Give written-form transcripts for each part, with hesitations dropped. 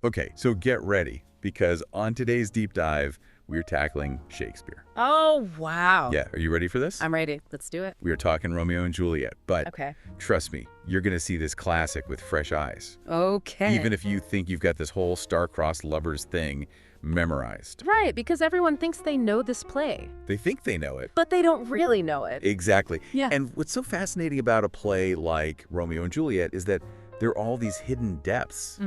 Okay, so get ready, because on today's deep dive, we're tackling Shakespeare. Oh, wow. Yeah, are you ready for this? I'm ready. Let's do it. We are talking Romeo and Juliet, but Okay. trust me, you're going to see this classic with fresh eyes. Okay. Even if you think you've got this whole star-crossed lovers thing memorized. Right, because everyone thinks they know this play, They think they know it. but they don't really know it. Exactly. Yeah. And what's so fascinating about a play like Romeo and Juliet is that there are all these hidden depths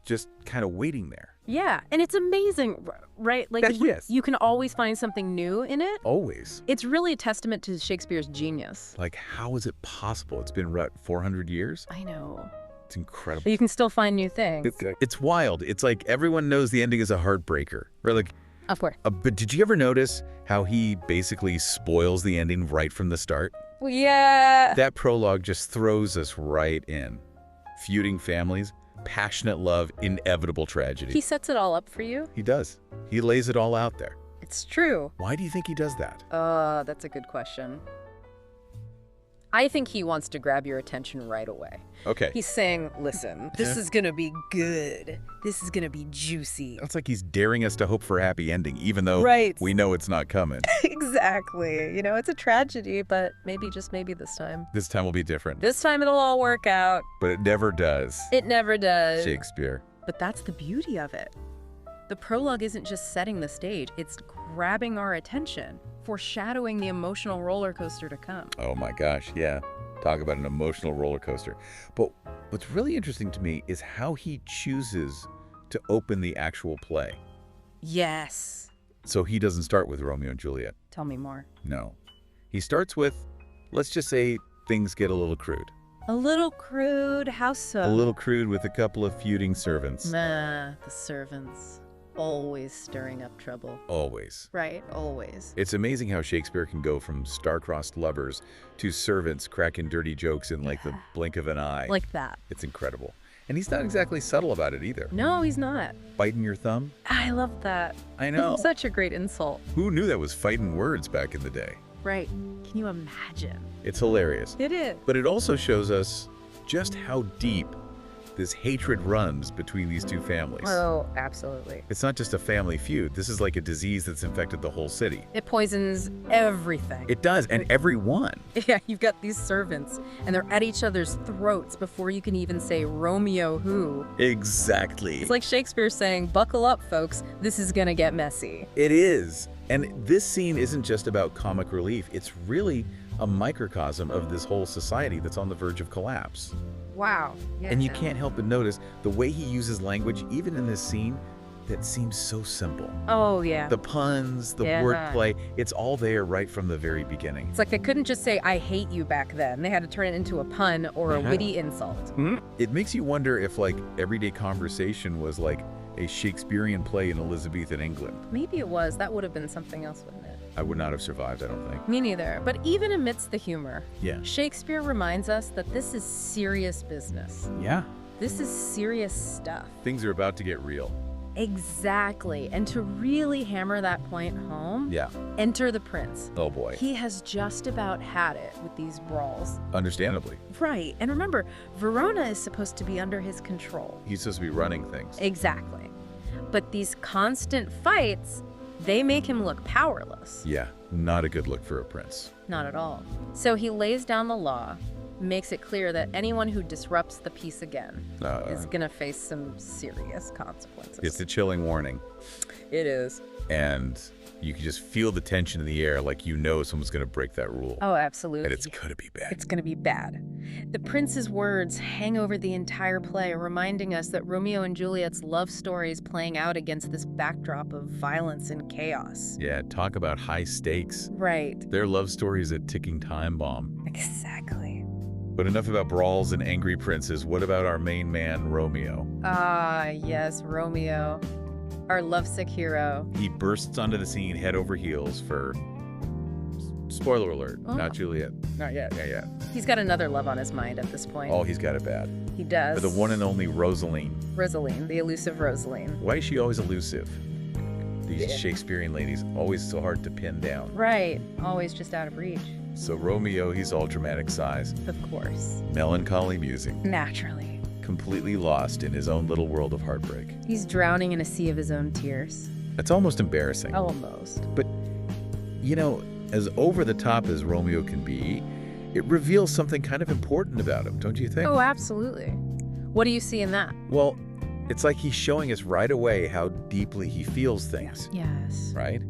just kind of waiting there. Yeah, and it's amazing, right? Like, Yes. you can always find something new in it. Always. It's really a testament to Shakespeare's genius. Like, how is it possible? It's been, 400 years? I know. It's incredible. But you can still find new things. It's wild. It's like everyone knows the ending is a heartbreaker. Or like, Of course. but did you ever notice how he basically spoils the ending right from the start? Well, yeah. That prologue just throws us right in. Feuding families, passionate love, inevitable tragedy. He sets it all up for you. He does. He lays it all out there. It's true. Why do you think he does that? That's a good question. I think he wants to grab your attention right away. Okay. He's saying, listen, this is going to be good. This is going to be juicy. It's like he's daring us to hope for a happy ending, even though Right. we know it's not coming. Exactly. You know, it's a tragedy, but maybe, just maybe this time. This time will be different. This time it'll all work out. But it never does. It never does. Shakespeare. But that's the beauty of it. The prologue isn't just setting the stage, it's grabbing our attention, foreshadowing the emotional roller coaster to come. Oh my gosh, yeah. Talk about an emotional roller coaster. But what's really interesting to me is how he chooses to open the actual play. Yes. So he doesn't start with Romeo and Juliet. Tell me more. No. He starts with, let's just say things get a little crude. A little crude, how so? A little crude with a couple of feuding servants. The servants. Always stirring up trouble. Always. Right, always. It's amazing how Shakespeare can go from star-crossed lovers to servants cracking dirty jokes in like the blink of an eye. Like that. It's incredible. And he's not exactly subtle about it either. No, he's not. Biting your thumb? I love that. I know. Such a great insult. Who knew that was fighting words back in the day? Right. Can you imagine? It's hilarious. It is. But it also shows us just how deep this hatred runs between these two families. Oh, absolutely. It's not just a family feud. This is like a disease that's infected the whole city. It poisons everything. It does, and everyone. Yeah, you've got these servants, and they're at each other's throats before you can even say Romeo who. Exactly. It's like Shakespeare saying, buckle up, folks, this is gonna get messy. It is. And this scene isn't just about comic relief. It's really a microcosm of this whole society that's on the verge of collapse. Wow. Yeah. And you can't help but notice the way he uses language, even in this scene, that seems so simple. Oh, yeah. The puns, the wordplay, it's all there right from the very beginning. It's like they couldn't just say, I hate you back then. They had to turn it into a pun or a witty insult. It makes you wonder if, like, everyday conversation was like a Shakespearean play in Elizabethan England. Maybe it was. That would have been something else, wouldn't it? I would not have survived, I don't think. Me neither. But even amidst the humor, Yeah. Shakespeare reminds us that this is serious business. Yeah. This is serious stuff. Things are about to get real. Exactly. And to really hammer that point home, Yeah. enter the prince. Oh boy. He has just about had it with these brawls. Understandably. Right. And remember, Verona is supposed to be under his control. He's supposed to be running things. Exactly. But these constant fights, they make him look powerless. Yeah, not a good look for a prince. Not at all. So he lays down the law, makes it clear that anyone who disrupts the peace again is gonna face some serious consequences. It's a chilling warning. It is. And you can just feel the tension in the air, like you know someone's going to break that rule. Oh, absolutely. And it's going to be bad. It's going to be bad. The prince's words hang over the entire play, reminding us that Romeo and Juliet's love story is playing out against this backdrop of violence and chaos. Yeah, talk about high stakes. Right. Their love story is a ticking time bomb. Exactly. But enough about brawls and angry princes. What about our main man, Romeo? Ah, yes, Romeo. Our lovesick hero. He bursts onto the scene head over heels for... Spoiler alert, not Juliet. Not yet. Yeah. He's got another love on his mind at this point. Oh, he's got it bad. He does. For the one and only Rosaline. Rosaline, the elusive Rosaline. Why is she always elusive? These Shakespearean ladies, always so hard to pin down. Right. Always just out of reach. So Romeo, he's all dramatic size. Of course. Melancholy music. Naturally. completely lost in his own little world of heartbreak. He's drowning in a sea of his own tears. It's almost embarrassing. Almost. But, you know, as over the top as Romeo can be, it reveals something kind of important about him, don't you think? Oh, absolutely. What do you see in that? Well, it's like he's showing us right away how deeply he feels things, Yes. right?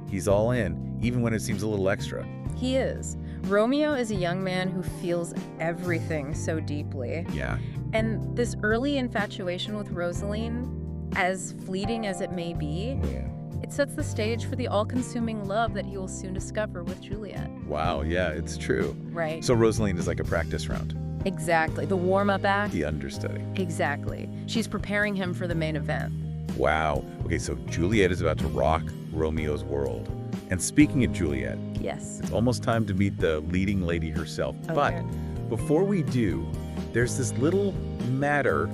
He's all in, even when it seems a little extra. He is. Romeo is a young man who feels everything so deeply. Yeah. And this early infatuation with Rosaline, as fleeting as it may be, Yeah. it sets the stage for the all-consuming love that he will soon discover with Juliet. Wow, yeah, it's true. Right. So Rosaline is like a practice round, Exactly. The warm-up act. the understudy. Exactly. She's preparing him for the main event. Wow. Okay, so Juliet is about to rock Romeo's world. And speaking of Juliet, Yes. it's almost time to meet the leading lady herself. Oh, But good. before we do, there's this little matter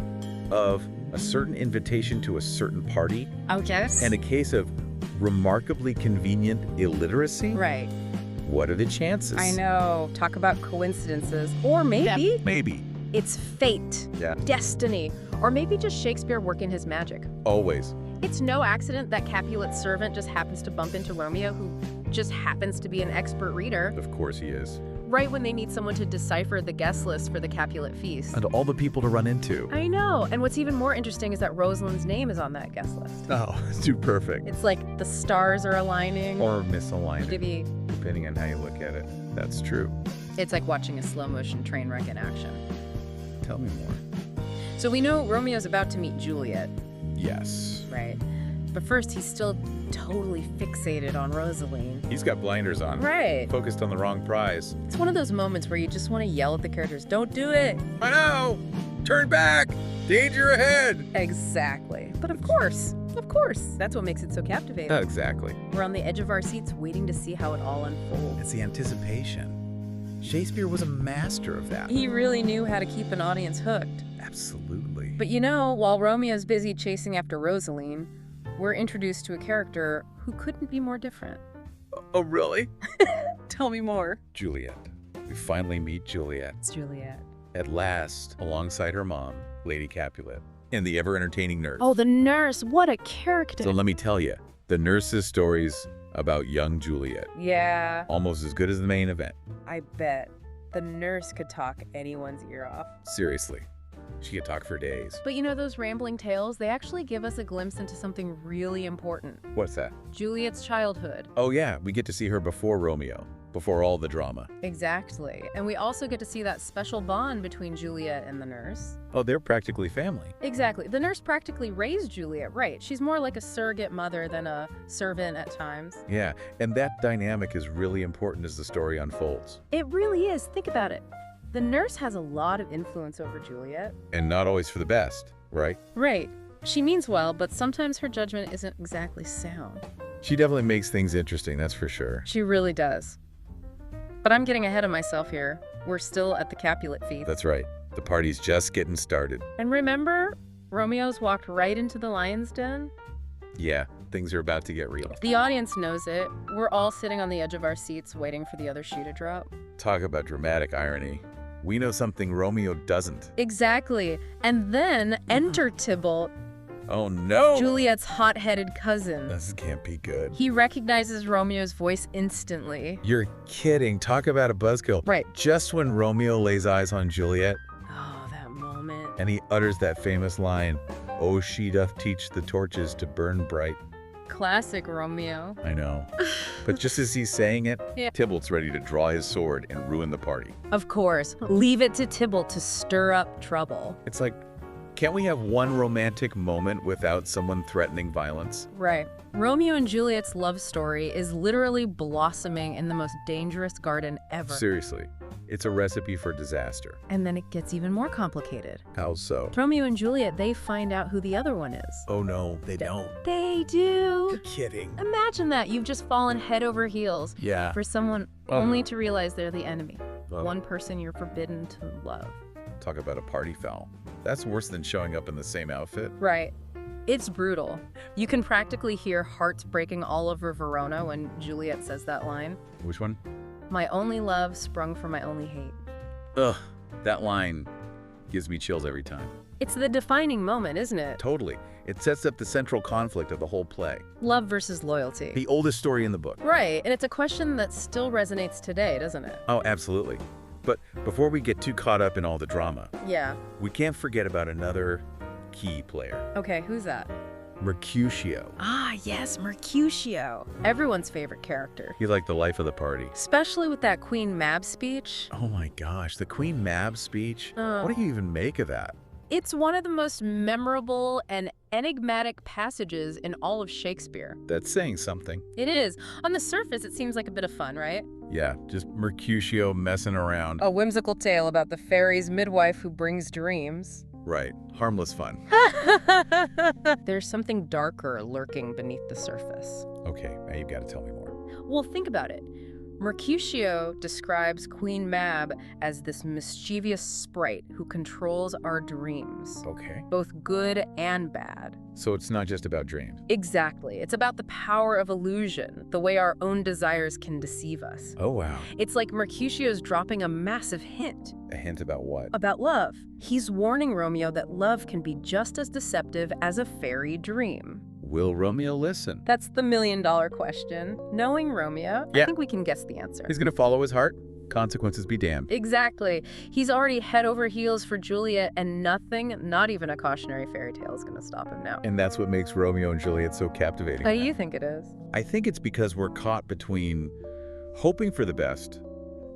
of a certain invitation to a certain party Oh, yes? and a case of remarkably convenient illiteracy. Right. What are the chances? I know. Talk about coincidences. Or maybe Maybe. it's fate, Yeah. destiny, or maybe just Shakespeare working his magic. Always. It's no accident that Capulet's servant just happens to bump into Romeo, who just happens to be an expert reader, Of course he is. right when they need someone to decipher the guest list for the Capulet feast. And all the people to run into. I know. And what's even more interesting is that Rosalind's name is on that guest list. Oh, it's too perfect. It's like the stars are aligning. Or misaligned, Maybe depending on how you look at it. That's true. it's like watching a slow-motion train wreck in action. Tell me more. So we know Romeo's about to meet Juliet, Yes. right? But first, he's still totally fixated on Rosaline. He's got blinders on. Right. Focused on the wrong prize. It's one of those moments where you just want to yell at the characters, don't do it. I know! Turn back! Danger ahead! Exactly. But of course, that's what makes it so captivating. Exactly. We're on the edge of our seats waiting to see how it all unfolds. It's the anticipation. Shakespeare was a master of that. He really knew how to keep an audience hooked. Absolutely. But you know, while Romeo's busy chasing after Rosaline, we're introduced to a character who couldn't be more different. Oh, really? Tell me more. Juliet. We finally meet Juliet. It's Juliet. At last, alongside her mom, Lady Capulet, and the ever-entertaining nurse. Oh, the nurse. What a character. So let me tell you, the nurse's stories about young Juliet, Yeah, almost as good as the main event. I bet. The nurse could talk anyone's ear off. Seriously. She could talk for days. But you know, those rambling tales, they actually give us a glimpse into something really important. What's that? Juliet's childhood. Oh yeah, we get to see her before Romeo, before all the drama. Exactly. And we also get to see that special bond between Juliet and the nurse. Oh, they're practically family. Exactly. The nurse practically raised Juliet, right? She's more like a surrogate mother than a servant at times. Yeah, and that dynamic is really important as the story unfolds. It really is. Think about it. The nurse has a lot of influence over Juliet. And not always for the best, right? Right. She means well, but sometimes her judgment isn't exactly sound. She definitely makes things interesting, that's for sure. She really does. But I'm getting ahead of myself here. We're still at the Capulet feast. That's right. The party's just getting started. And remember, Romeo's walked right into the lion's den? Yeah, things are about to get real. The audience knows it. We're all sitting on the edge of our seats waiting for the other shoe to drop. Talk about dramatic irony. We know something Romeo doesn't. Exactly. And then enter Tybalt, Oh no! Juliet's hot-headed cousin. This can't be good. He recognizes Romeo's voice instantly. You're kidding. Talk about a buzzkill. Right. Just when Romeo lays eyes on Juliet Oh, that moment. and he utters that famous line, "Oh, she doth teach the torches to burn bright." Classic Romeo. I know. But just as he's saying it, Yeah. Tybalt's ready to draw his sword and ruin the party. Of course. Leave it to Tybalt to stir up trouble. It's like, can't we have one romantic moment without someone threatening violence? Right. Romeo and Juliet's love story is literally blossoming in the most dangerous garden ever. Seriously, it's a recipe for disaster. And then it gets even more complicated. How so? Romeo and Juliet, they find out who the other one is. Oh no, they don't. They do. You're kidding. Imagine that. You've just fallen head over heels Yeah. for someone Oh. only to realize they're the enemy. Oh. One person you're forbidden to love. Talk about a party foul. That's worse than showing up in the same outfit. Right. It's brutal. You can practically hear hearts breaking all over Verona when Juliet says that line. Which one? My only love sprung from my only hate. Ugh, that line. Gives me chills every time. It's the defining moment, isn't it? Totally. It sets up the central conflict of the whole play. Love versus loyalty. The oldest story in the book. Right, and it's a question that still resonates today, doesn't it? Oh, absolutely. But before we get too caught up in all the drama, Yeah. we can't forget about another key player, Okay, who's that? Mercutio. Ah, yes, Mercutio. Everyone's favorite character. He's like the life of the party. Especially with that Queen Mab speech. Oh my gosh, the Queen Mab speech. What do you even make of that? It's one of the most memorable and enigmatic passages in all of Shakespeare. That's saying something. It is. On the surface, it seems like a bit of fun, right? Yeah, just Mercutio messing around. A whimsical tale about the fairy's midwife who brings dreams. Right, harmless fun. There's something darker lurking beneath the surface. Okay, now you've got to tell me more. Well, think about it. Mercutio describes Queen Mab as this mischievous sprite who controls our dreams, Okay. both good and bad. So it's not just about dreams. Exactly. It's about the power of illusion, the way our own desires can deceive us. Oh, wow. It's like Mercutio's dropping a massive hint A hint about what? about love. He's warning Romeo that love can be just as deceptive as a fairy dream. Will Romeo listen? That's the million-dollar question. Knowing Romeo, I Yeah. think we can guess the answer. He's going to follow his heart. Consequences be damned. Exactly. He's already head over heels for Juliet, and nothing, not even a cautionary fairy tale, is going to stop him now. And that's what makes Romeo and Juliet so captivating. What do you think it is? I think it's because we're caught between hoping for the best,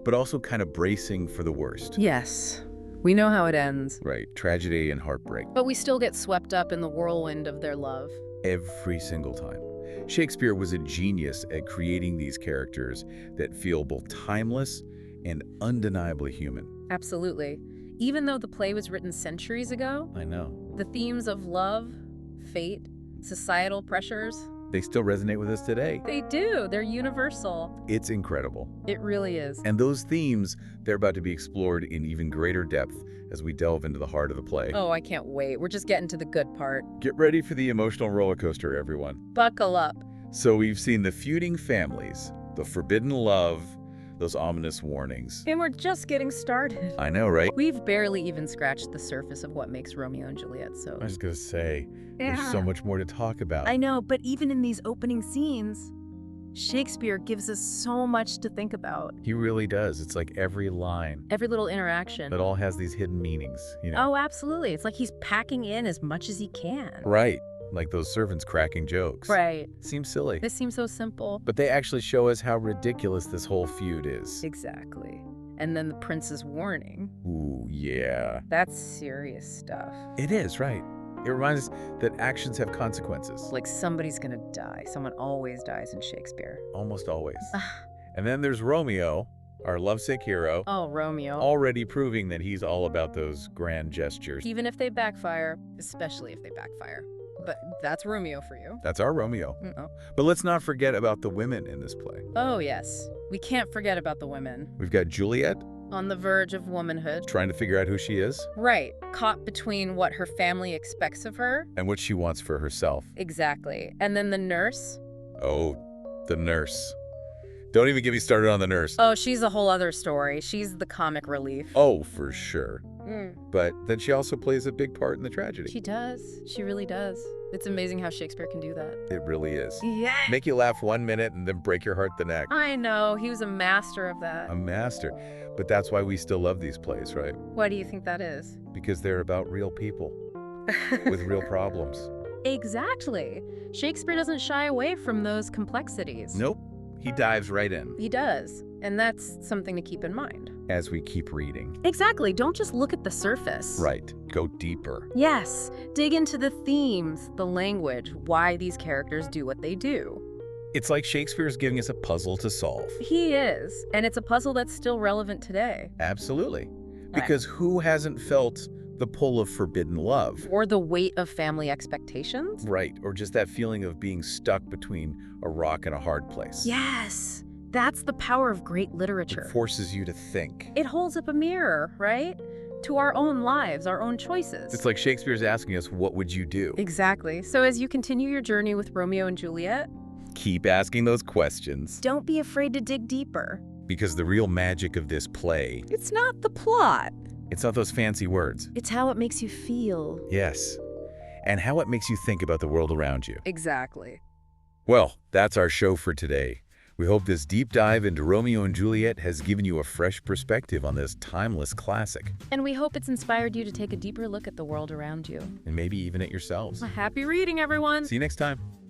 but also kind of bracing for the worst. Yes. We know how it ends. Right, tragedy and heartbreak. But we still get swept up in the whirlwind of their love. Every single time. Shakespeare was a genius at creating these characters that feel both timeless and undeniably human. Absolutely. Even though the play was written centuries ago, I know. the themes of love, fate, societal pressures, They still resonate with us today. they do. They're universal. It's incredible. It really is. And those themes, they're about to be explored in even greater depth as we delve into the heart of the play. Oh, I can't wait. We're just getting to the good part. Get ready for the emotional roller coaster, everyone. Buckle up. So we've seen the feuding families, the forbidden love, those ominous warnings. And we're just getting started. I know, right? We've barely even scratched the surface of what makes Romeo and Juliet so... I was gonna say, there's so much more to talk about. I know, but even in these opening scenes, Shakespeare gives us so much to think about. He really does. It's like every line Every little interaction. that all has these hidden meanings, you know? Oh, absolutely. It's like he's packing in as much as he can. Right. Like those servants cracking jokes. Right. Seems silly. This seems so simple. But they actually show us how ridiculous this whole feud is. Exactly. And then the prince's warning. Ooh, yeah. That's serious stuff. It is, right. It reminds us that actions have consequences. Like somebody's gonna die. Someone always dies in Shakespeare. Almost always. And then there's Romeo, our lovesick hero, Oh, Romeo. already proving that he's all about those grand gestures. Even if they backfire, especially if they backfire. But that's Romeo for you. That's our Romeo. Mm-oh. But let's not forget about the women in this play. Oh, yes. We can't forget about the women. We've got Juliet, On the verge of womanhood. trying to figure out who she is Right. Caught between what her family expects of her. and what she wants for herself. Exactly. And then the nurse. Oh, the nurse. Don't even get me started on the nurse. Oh, she's a whole other story. She's the comic relief. Oh, for sure. Mm. But then she also plays a big part in the tragedy. She does. She really does. It's amazing how Shakespeare can do that. It really is. Yeah. Make you laugh 1 minute and then break your heart the next. I know. He was a master of that. A master. But that's why we still love these plays, right? Why do you think that is? Because they're about real people with real problems. Exactly. Shakespeare doesn't shy away from those complexities. Nope. He dives right in He does. And that's something to keep in mind. as we keep reading. Exactly. Don't just look at the surface. Right. Go deeper. Yes. Dig into the themes, the language, why these characters do what they do. It's like Shakespeare's giving us a puzzle to solve. He is. And it's a puzzle that's still relevant today. Absolutely. Because who hasn't felt the pull of forbidden love? Or the weight of family expectations. Right. Or just that feeling of being stuck between a rock and a hard place. Yes. That's the power of great literature. It forces you to think. It holds up a mirror, right? To our own lives, our own choices. It's like Shakespeare's asking us, what would you do? Exactly. So as you continue your journey with Romeo and Juliet, Keep asking those questions. don't be afraid to dig deeper. Because the real magic of this play, It's not the plot. It's not those fancy words. It's how it makes you feel. Yes. And how it makes you think about the world around you. Exactly. Well, that's our show for today. We hope this deep dive into Romeo and Juliet has given you a fresh perspective on this timeless classic. And we hope it's inspired you to take a deeper look at the world around you. And maybe even at yourselves. Happy reading, everyone! See you next time.